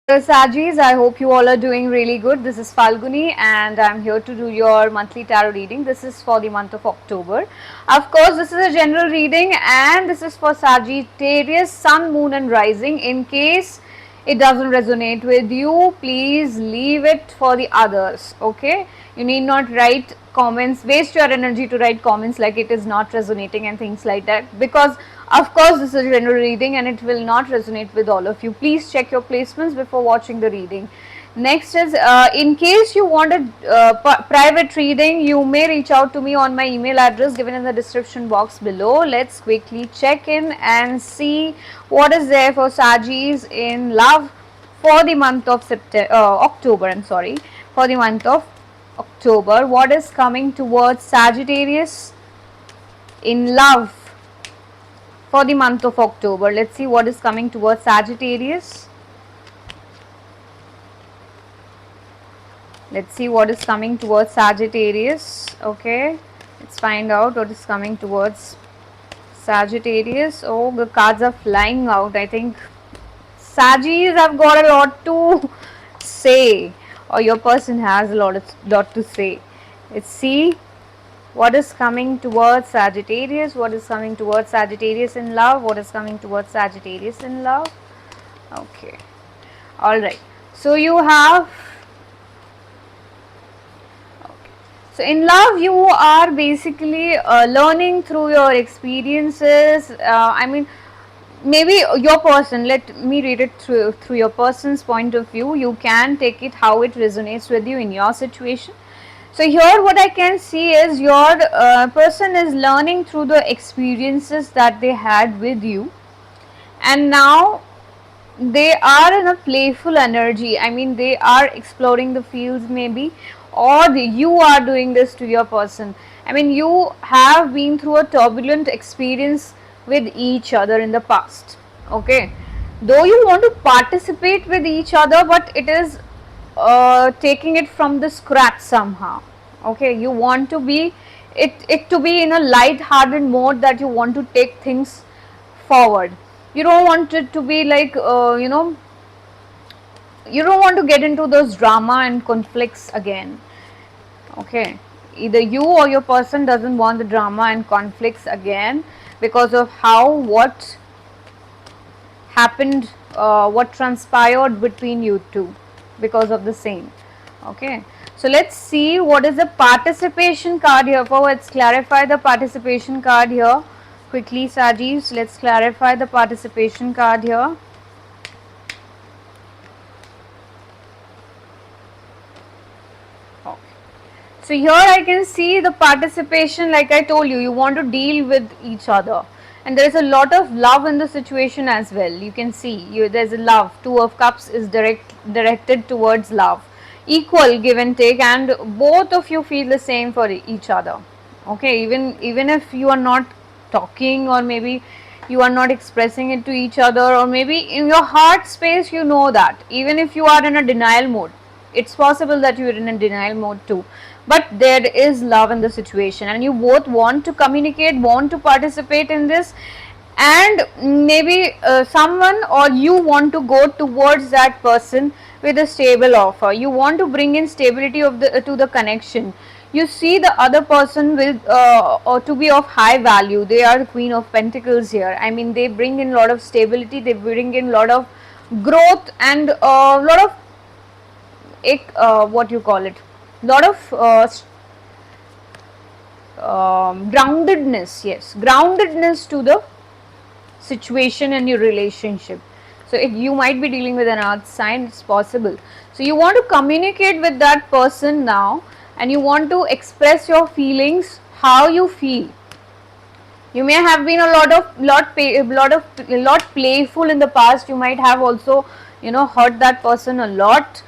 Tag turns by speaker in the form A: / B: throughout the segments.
A: Sajis, I hope you all are doing really good. This is Falguni and I'm here to do your monthly tarot reading. This is for the month of October. Of course, this is a general reading and this is for Sagittarius, Sun, Moon and Rising. In case it doesn't resonate with you, please leave it for the others. Okay, you need not write comments, waste your energy to write comments like it is not resonating and things like that, because of course this is a general reading and it will not resonate with all of you. Please check your placements before watching the reading. Next is, in case you want a private reading, you may reach out to me on my email address given in the description box below. Let's quickly check in and see what is there for Sagis in love for the month of October. I'm sorry, for the month of October. What is coming towards Sagittarius in love for the month of October? Let's see what is coming towards Sagittarius. Let's see what is coming towards Sagittarius. Okay, let's find out what is coming towards Sagittarius. Oh, the cards are flying out. I think Sagittarius have got a lot to say, or your person has a lot to say. Let's see what is coming towards Sagittarius. What is coming towards Sagittarius in love? What is coming towards Sagittarius in love? Okay, all right. So you have. So in love, you are basically learning through your experiences. Maybe your person. Let me read it through your person's point of view. You can take it how it resonates with you in your situation. So here, what I can see is your person is learning through the experiences that they had with you, and now they are in a playful energy. I mean, they are exploring the fields maybe, or you are doing this to your person. I mean, you have been through a turbulent experience with each other in the past. Okay, though you want to participate with each other, but it is taking it from the scratch somehow. Okay, you want to be it to be in a light-hearted mode, that you want to take things forward. You don't want it to be like you don't want to get into those drama and conflicts again. Okay, either you or your person doesn't want the drama and conflicts again because of how what happened, what transpired between you two because of the same. Okay, so let's see what is the participation card here for. Let's clarify the participation card here quickly, Sajis. Let's clarify the participation card here. So here I can see the participation. Like I told you, you want to deal with each other, and there is a lot of love in the situation as well. You can see there's a love. Two of Cups is directed towards love, equal give and take, and both of you feel the same for each other. Okay, even if you are not talking, or maybe you are not expressing it to each other, or maybe in your heart space you know that, even if you are in a denial mode, it's possible that you are in a denial mode too, but there is love in the situation and you both want to communicate, want to participate in this, and maybe someone or you want to go towards that person with a stable offer. You want to bring in stability of the to the connection. You see the other person with or to be of high value. They are the Queen of Pentacles here. I mean, they bring in a lot of stability, they bring in a lot of growth, and a lot of what you call it, lot of groundedness. Yes, groundedness to the situation and your relationship. So if you might be dealing with an earth sign, it's possible. So you want to communicate with that person now, and you want to express your feelings, how you feel. You may have been a lot playful in the past. You might have also hurt that person a lot,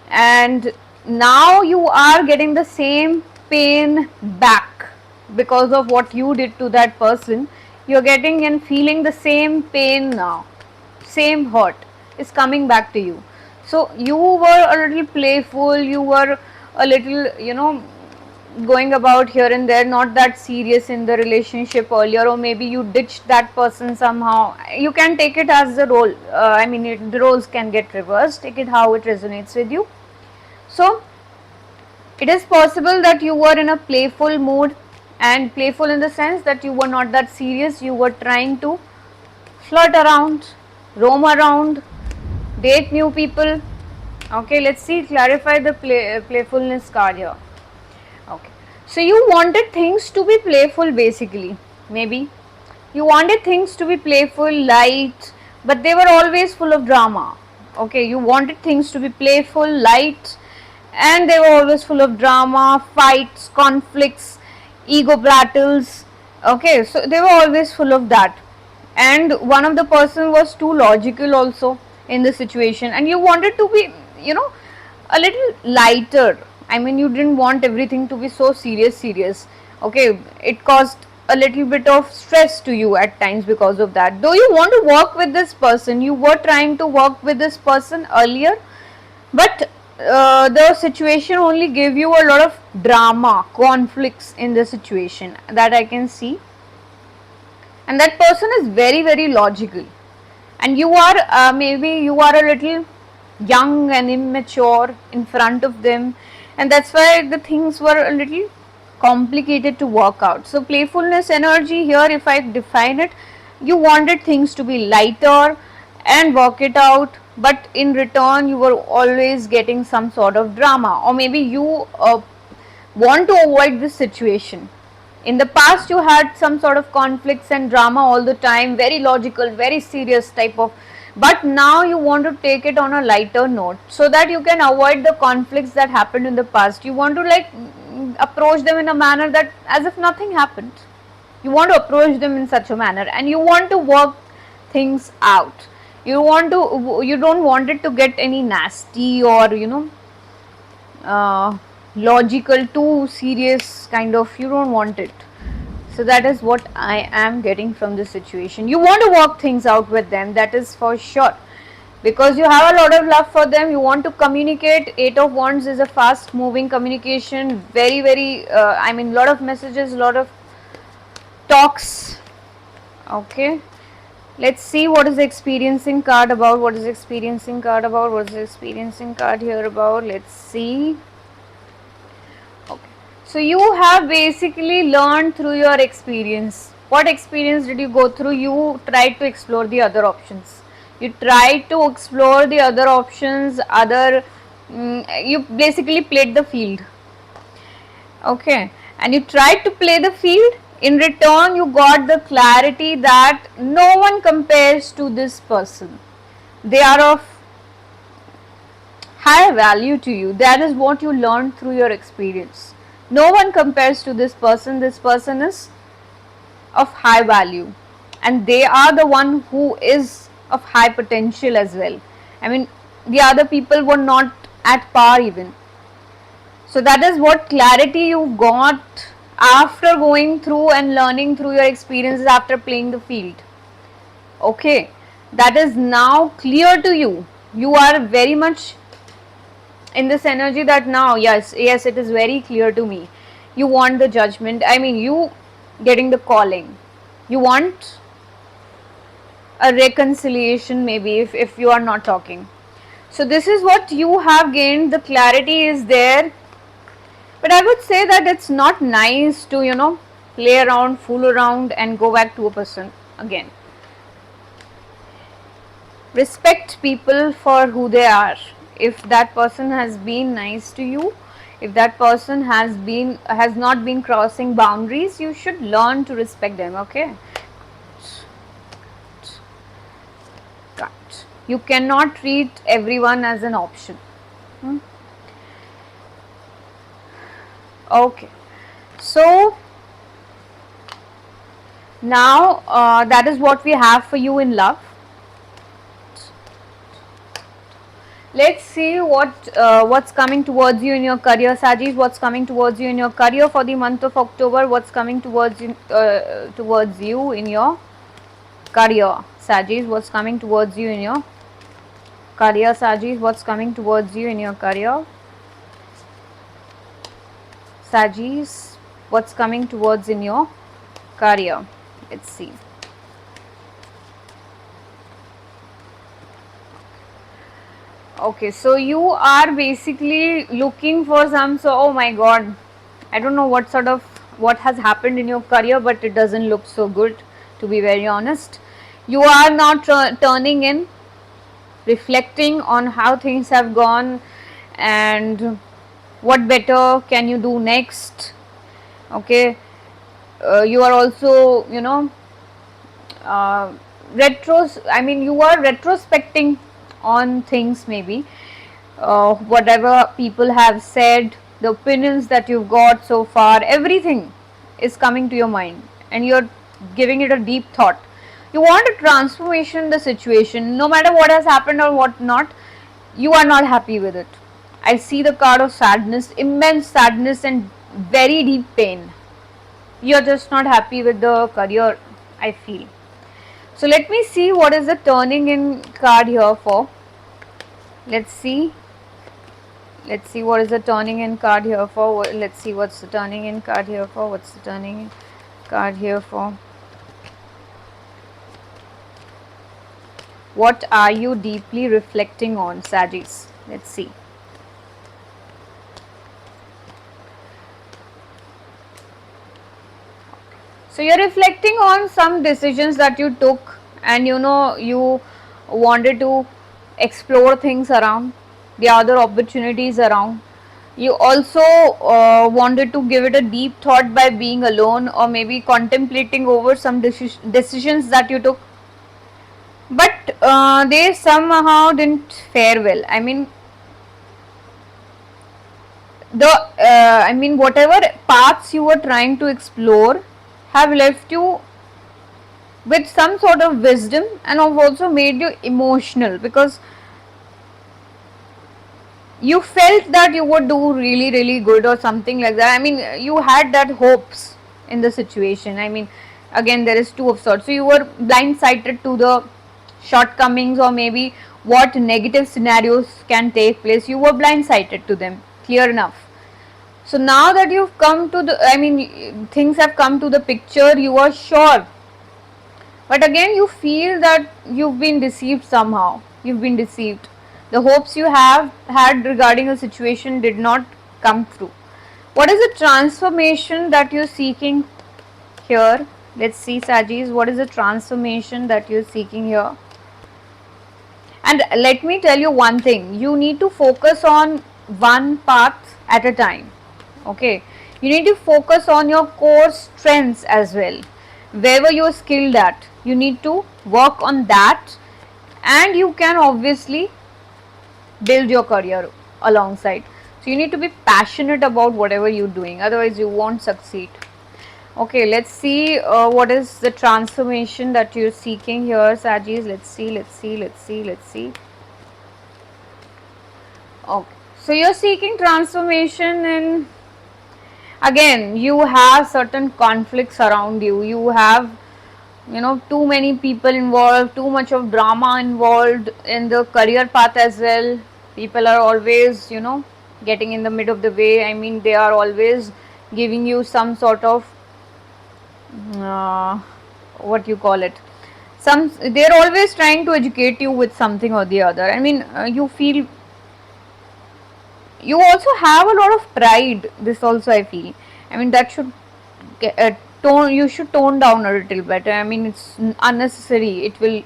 A: and now you are getting the same pain back because of what you did to that person. You're getting and feeling the same pain now, same hurt is coming back to you. So you were a little playful, you were a little going about here and there, not that serious in the relationship earlier, or maybe you ditched that person somehow. You can take it as the role. The roles can get reversed. Take it how it resonates with you. So it is possible that you were in a playful mood, and playful in the sense that you were not that serious. You were trying to flirt around, roam around, date new people. Okay, let's see, clarify the playfulness card here. Okay, so you wanted things to be playful basically. Maybe you wanted things to be playful, light, but they were always full of drama. Okay, you wanted things to be playful, light, and they were always full of drama, fights, conflicts, ego battles. Okay, so they were always full of that. And one of the person was too logical also in the situation, and you wanted to be, a little lighter. I mean, you didn't want everything to be so serious. Okay, it caused a little bit of stress to you at times because of that. Though you want to work with this person, you were trying to work with this person earlier, but the situation only gave you a lot of drama, conflicts in the situation that I can see. And that person is very logical, and you are maybe you are a little young and immature in front of them, and that's why the things were a little complicated to work out. So playfulness energy here, if I define it, you wanted things to be lighter and work it out, but in return you were always getting some sort of drama, or maybe you want to avoid this situation. In the past you had some sort of conflicts and drama all the time, very logical, very serious type of, but now you want to take it on a lighter note so that you can avoid the conflicts that happened in the past. You want to approach them in a manner that as if nothing happened. You want to approach them in such a manner, and you want to work things out. You don't want it to get any nasty or logical, too serious kind of, you don't want it. So that is what I am getting from this situation. You want to work things out with them, that is for sure, because you have a lot of love for them. You want to communicate. 8 of Wands is a fast moving communication, very I mean, lot of messages, lot of talks. Okay, let's see what is the experiencing card about. What is the experiencing card about? What is the experiencing card here about? Let's see. So you have basically learned through your experience. What experience did you go through? You tried to explore the other options. You tried to explore the other options, you basically played the field. Okay, and you tried to play the field. In return, you got the clarity that no one compares to this person. They are of high value to you. That is what you learned through your experience. No one compares to this person. This person is of high value, and they are the one who is of high potential as well. I mean, the other people were not at par even. So that is what clarity you got after going through and learning through your experiences after playing the field. Okay, that is now clear to you. You are very much in this energy that now, yes, it is very clear to me. You want the judgment. I mean, you getting the calling. You want a reconciliation, maybe, if you are not talking. So this is what you have gained. The clarity is there, but I would say that it's not nice to play around, fool around, and go back to a person again. Respect people for who they are. If that person has been nice to you, if that person has not been crossing boundaries, you should learn to respect them. Okay, cut. You cannot treat everyone as an option. Okay, so now that is what we have for you in love. Let's see what's coming towards you in your career, Sajis. What's coming towards you in your career for the month of October? What's coming towards you in your career, Sajis? What's coming towards you in your career, Sajis? What's coming towards you in your career, Sagis, what's coming towards in your career? Let's see. Okay, so you are basically looking for some, so oh my god, I don't know what has happened in your career, but it doesn't look so good, to be very honest. You are not turning in, reflecting on how things have gone and what better can you do next. Okay, you are also, uh, I mean, you are retrospecting on things, maybe whatever people have said, the opinions that you've got so far, everything is coming to your mind and you're giving it a deep thought. You want a transformation in the situation, no matter what has happened or what not. You are not happy with it. I see the card of sadness, immense sadness and very deep pain. You're just not happy with the career, I feel. So let me see what is the turning in card here for. Let's see. Let's see what is the turning in card here for. Let's see what's the turning in card here for. What's the turning in card here for? What are you deeply reflecting on, Sagittarius? Let's see. So you're reflecting on some decisions that you took, and you wanted to explore things around, the other opportunities around. You also wanted to give it a deep thought by being alone or maybe contemplating over some decisions that you took, but they somehow didn't fare well. I mean, whatever paths you were trying to explore have left you with some sort of wisdom and have also made you emotional, because you felt that you would do really really good or something like that. I mean, you had that hopes in the situation. I mean, again, there is two of swords, so you were blindsided to the shortcomings or maybe what negative scenarios can take place. You were blindsided to them, clear enough. So now that you've come to the, I mean, things have come to the picture, you are sure, but again you feel that you've been deceived somehow. You've been deceived. The hopes you have had regarding a situation did not come through. What is the transformation that you're seeking here? Let's see, Sajis, what is the transformation that you're seeking here? And let me tell you one thing, you need to focus on one path at a time. Okay, you need to focus on your core strengths as well. Wherever you're skilled at, you need to work on that, and you can obviously build your career alongside. So you need to be passionate about whatever you're doing, otherwise you won't succeed. Okay, let's see what is the transformation that you're seeking here, Sajis. Let's see. Okay, so you're seeking transformation in, again, you have certain conflicts around you. You have, too many people involved, too much of drama involved in the career path as well. People are always, getting in the mid of the way. I mean, they are always giving you some sort of what you call it, they're always trying to educate you with something or the other. I mean, you feel, you also have a lot of pride. This also I feel, I mean, that should you should tone down a little bit. I mean, it's unnecessary. It will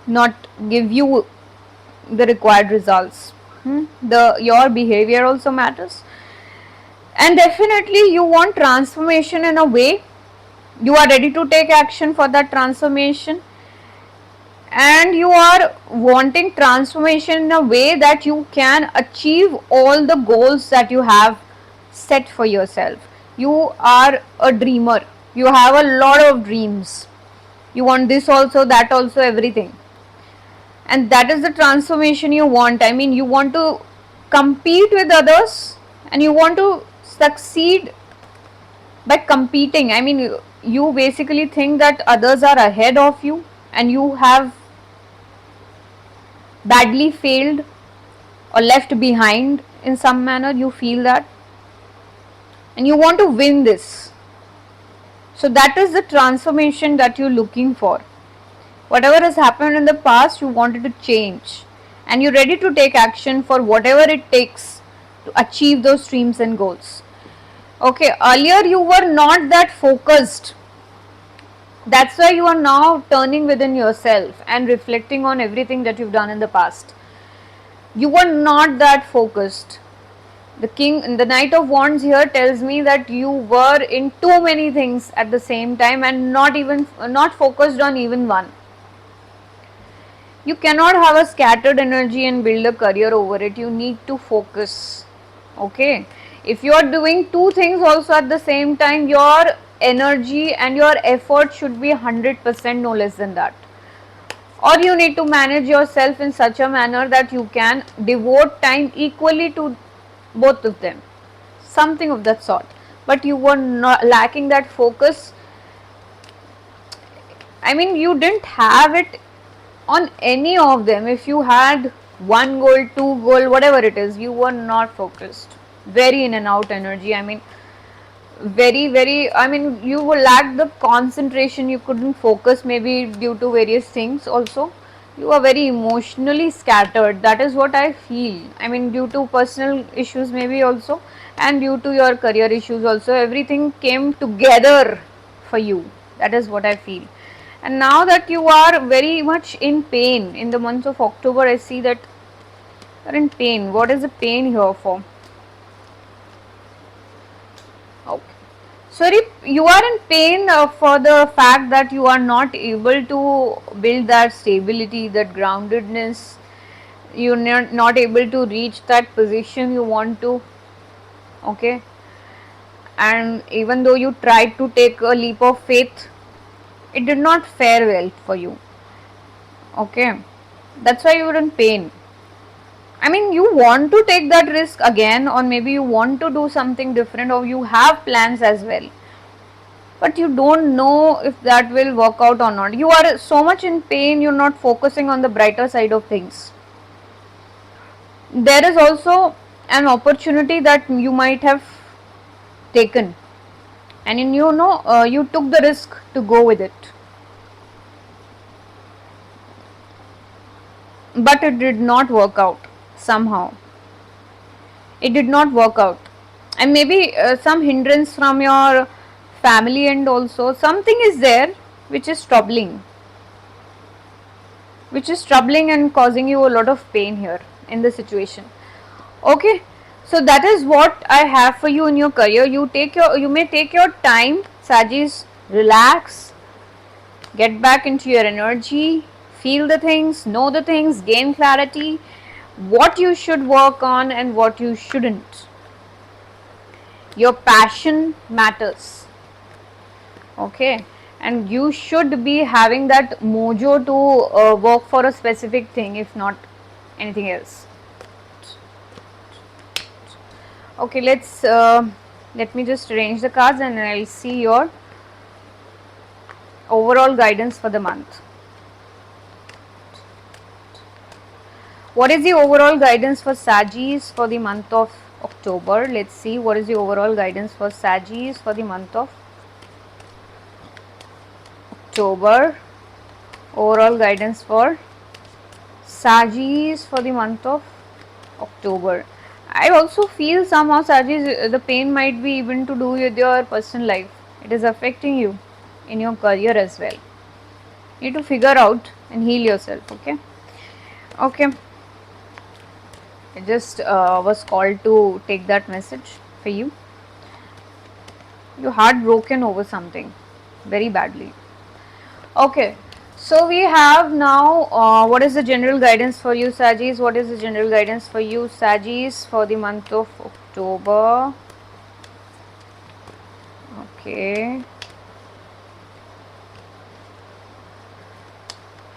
A: not give you the required results. Your behavior also matters, and definitely you want transformation in a way. You are ready to take action for that transformation, and you are wanting transformation in a way that you can achieve all the goals that you have set for yourself. You are a dreamer. You have a lot of dreams. You want this also, that also, everything. And that is the transformation you want. I mean, you want to compete with others and you want to succeed by competing. I mean, you basically think that others are ahead of you and you have badly failed or left behind in some manner. You feel that. and you want to win this. So that is the transformation that you're looking for. Whatever has happened in the past, you wanted to change, and you're ready to take action for whatever it takes to achieve those dreams and goals. Okay, earlier you were not that focused. That's why you are now turning within yourself and reflecting on everything that you've done in the past. You were not that focused. The Knight of Wands here tells me that you were in too many things at the same time and not focused on even one. You cannot have a scattered energy and build a career over it. You need to focus. Okay, if you are doing two things also at the same time, your energy and your effort should be 100%, no less than that. Or you need to manage yourself in such a manner that you can devote time equally to both of them, something of that sort. But you were not lacking that focus. I mean, you didn't have it on any of them. If you had one goal, two goal, whatever it is, you were not focused. Very in and out energy. I mean, you will lack the concentration. You couldn't focus, maybe due to various things also. You are very emotionally scattered. That is what I feel. I mean, due to personal issues maybe also, and due to your career issues also, everything came together for you. That is what I feel. And now that you are very much in pain in the month of October, I see that you are in pain. What is the pain here for? Okay. So if you are in pain for the fact that you are not able to build that stability, that groundedness, you are not able to reach that position you want to. Okay. And even though you tried to take a leap of faith, it did not fare well for you. Okay, that's why you were in pain. I mean, you want to take that risk again, or maybe you want to do something different, or you have plans as well, but you don't know if that will work out or not. You are so much in pain, you're not focusing on the brighter side of things. There is also an opportunity that you might have taken, and you took the risk to go with it, but it did not work out. Somehow it did not work out, and maybe some hindrance from your family, and also something is there which is troubling and causing you a lot of pain here in the situation. Okay, so that is what I have for you in your career. You may take your time, Sagis. Relax, get back into your energy, feel the things, know the things, gain clarity, what you should work on and what you shouldn't. Your passion matters. Okay, and you should be having that mojo to work for a specific thing, if not anything else. Okay, let me just arrange the cards and I'll see your overall guidance for the month. What is the overall guidance for Sagis for the month of October? Let's see what is the overall guidance for Sagis for the month of October. Overall guidance for Sagis for the month of October. I also feel somehow, Sagis, the pain might be even to do with your personal life. It is affecting you in your career as well. You need to figure out and heal yourself. Okay. Okay. I just was called to take that message for you. You're heartbroken over something very badly. Okay, so we have now what is the general guidance for you, Sagis? What is the general guidance for you, Sagis, for the month of October? Okay,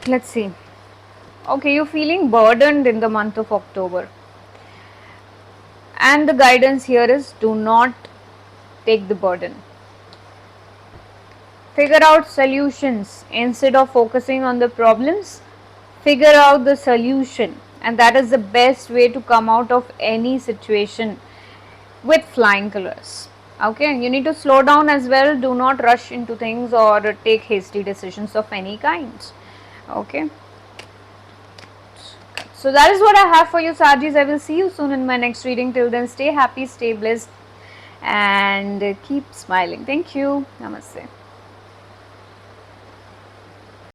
A: let's see. Okay, you're feeling burdened in the month of October, and the guidance here is do not take the burden. Figure out solutions instead of focusing on the problems. Figure out the solution, and that is the best way to come out of any situation with flying colors. Okay, you need to slow down as well. Do not rush into things or take hasty decisions of any kind. Okay. So that is what I have for you, Sarjis. I will see you soon in my next reading. Till then, stay happy, stay blessed, and keep smiling. Thank you. Namaste.